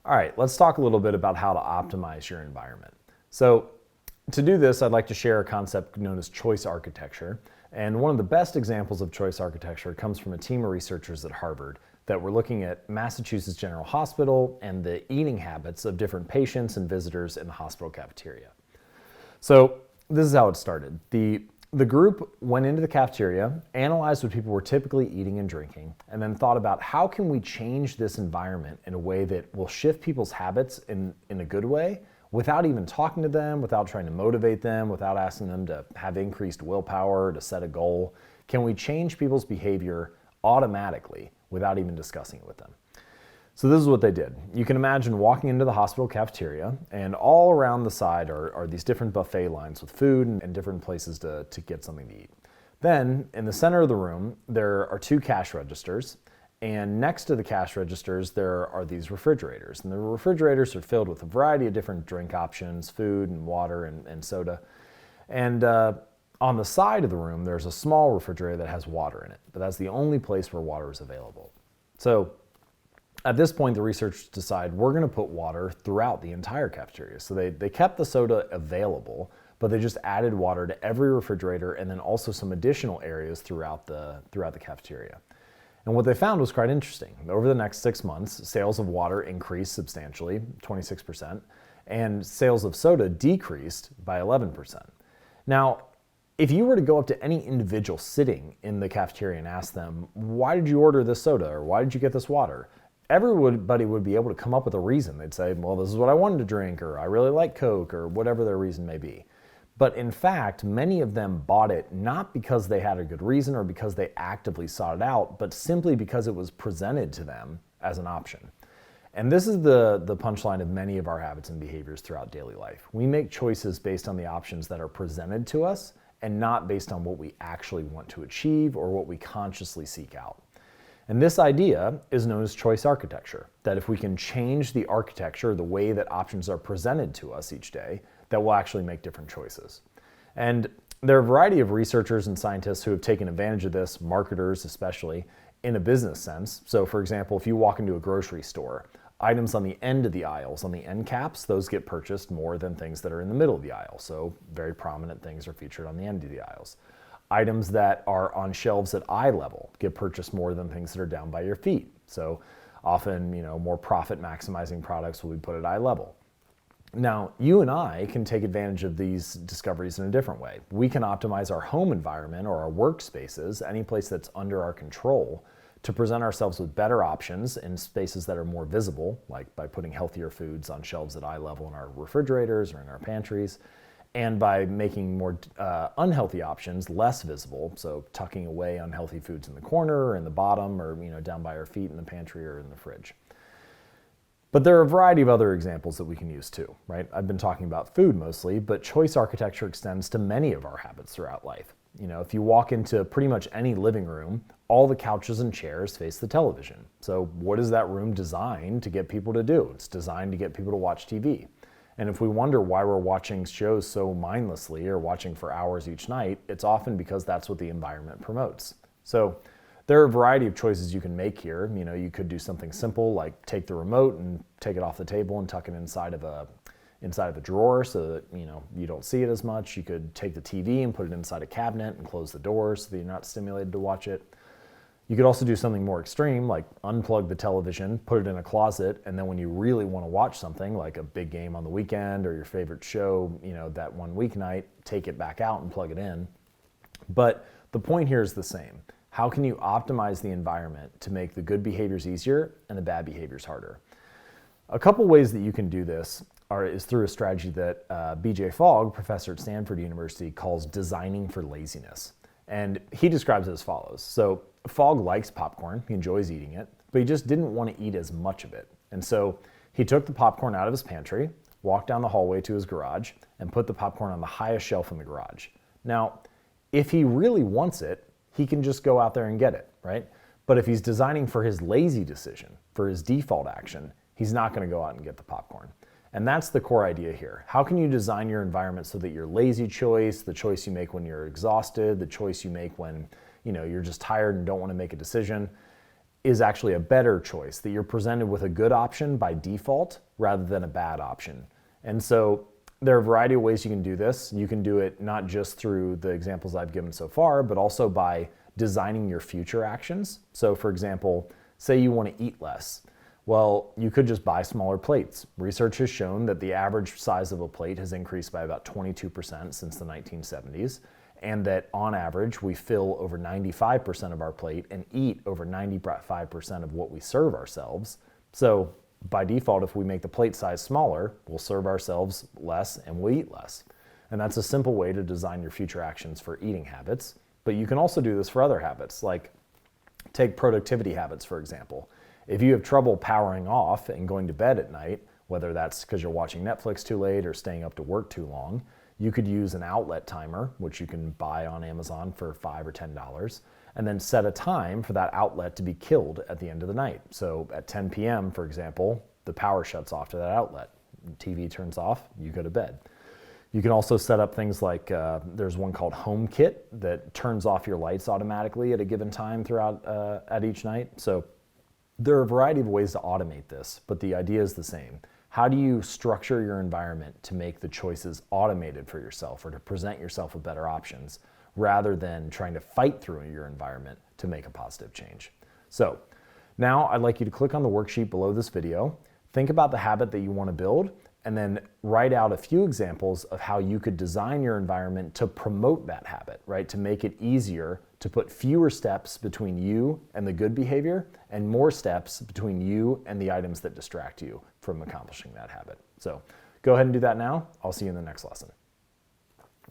All right, let's talk a little bit about how to optimize your environment. So to do this, I'd like to share a concept known as choice architecture. And one of the best examples of choice architecture comes from a team of researchers at Harvard that were looking at Massachusetts General Hospital and the eating habits of different patients and visitors in the hospital cafeteria. So this is how it started. The group went into the cafeteria, analyzed what people were typically eating and drinking, and then thought about how can we change this environment in a way that will shift people's habits in a good way without even talking to them, without trying to motivate them, without asking them to have increased willpower, to set a goal. Can we change people's behavior automatically without even discussing it with them? So this is what they did. You can imagine walking into the hospital cafeteria, and all around the side are these different buffet lines with food and different places to get something to eat. Then, in the center of the room, there are 2 cash registers, and next to the cash registers, there are these refrigerators. And the refrigerators are filled with a variety of different drink options, food and water and soda. And on the side of the room, there's a small refrigerator that has water in it, but that's the only place where water is available. So at this point, the researchers decide we're going to put water throughout the entire cafeteria. So they kept the soda available, but they just added water to every refrigerator and then also some additional areas throughout the cafeteria. And what they found was quite interesting. Over the next 6 months, sales of water increased substantially, 26%, and sales of soda decreased by 11%. Now, if you were to go up to any individual sitting in the cafeteria and ask them, why did you order this soda or why did you get this water? Everybody would be able to come up with a reason. They'd say, well, this is what I wanted to drink, or I really like Coke, or whatever their reason may be. But in fact, many of them bought it not because they had a good reason or because they actively sought it out, but simply because it was presented to them as an option. And this is the punchline of many of our habits and behaviors throughout daily life. We make choices based on the options that are presented to us and not based on what we actually want to achieve or what we consciously seek out. And this idea is known as choice architecture, that if we can change the architecture, the way that options are presented to us each day, that we'll actually make different choices. And there are a variety of researchers and scientists who have taken advantage of this, marketers especially, in a business sense. So for example, if you walk into a grocery store, items on the end of the aisles, on the end caps, those get purchased more than things that are in the middle of the aisle. So very prominent things are featured on the end of the aisles. Items that are on shelves at eye level get purchased more than things that are down by your feet. So often, more profit maximizing products will be put at eye level. Now, you and I can take advantage of these discoveries in a different way. We can optimize our home environment or our workspaces, any place that's under our control, to present ourselves with better options in spaces that are more visible, like by putting healthier foods on shelves at eye level in our refrigerators or in our pantries, and by making more unhealthy options less visible, so tucking away unhealthy foods in the corner or in the bottom or down by our feet in the pantry or in the fridge. But there are a variety of other examples that we can use too, right? I've been talking about food mostly, but choice architecture extends to many of our habits throughout life. If you walk into pretty much any living room, all the couches and chairs face the television. So what is that room designed to get people to do? It's designed to get people to watch TV. And if we wonder why we're watching shows so mindlessly or watching for hours each night, it's often because that's what the environment promotes. So there are a variety of choices you can make here. You could do something simple like take the remote and take it off the table and tuck it inside of a drawer so that you don't see it as much. You could take the TV and put it inside a cabinet and close the door so that you're not stimulated to watch it. You could also do something more extreme, like unplug the television, put it in a closet, and then when you really want to watch something, like a big game on the weekend or your favorite show, that one weeknight, take it back out and plug it in. But the point here is the same. How can you optimize the environment to make the good behaviors easier and the bad behaviors harder? A couple ways that you can do this is through a strategy that B.J. Fogg, professor at Stanford University, calls designing for laziness. And he describes it as follows. So Fogg likes popcorn, he enjoys eating it, but he just didn't want to eat as much of it. And so he took the popcorn out of his pantry, walked down the hallway to his garage, and put the popcorn on the highest shelf in the garage. Now, if he really wants it, he can just go out there and get it, right? But if he's designing for his lazy decision, for his default action, he's not going to go out and get the popcorn. And that's the core idea here. How can you design your environment so that your lazy choice, the choice you make when you're exhausted, the choice you make when you're just tired and don't want to make a decision, is actually a better choice, that you're presented with a good option by default rather than a bad option. And so there are a variety of ways you can do this. You can do it not just through the examples I've given so far, but also by designing your future actions. So for example, say you want to eat less. Well, you could just buy smaller plates. Research has shown that the average size of a plate has increased by about 22% since the 1970s, and that on average, we fill over 95% of our plate and eat over 95% of what we serve ourselves. So by default, if we make the plate size smaller, we'll serve ourselves less and we'll eat less. And that's a simple way to design your future actions for eating habits. But you can also do this for other habits, like take productivity habits, for example. If you have trouble powering off and going to bed at night, whether that's because you're watching Netflix too late or staying up to work too long, you could use an outlet timer, which you can buy on Amazon for $5 or $10, and then set a time for that outlet to be killed at the end of the night. So at 10 p.m., for example, the power shuts off to that outlet. TV turns off, you go to bed. You can also set up things like, there's one called HomeKit that turns off your lights automatically at a given time throughout at each night. So there are a variety of ways to automate this, but the idea is the same. How do you structure your environment to make the choices automated for yourself or to present yourself with better options rather than trying to fight through your environment to make a positive change? So now I'd like you to click on the worksheet below this video, think about the habit that you want to build, and then write out a few examples of how you could design your environment to promote that habit, right? To make it easier to put fewer steps between you and the good behavior and more steps between you and the items that distract you from accomplishing that habit. So go ahead and do that now. I'll see you in the next lesson.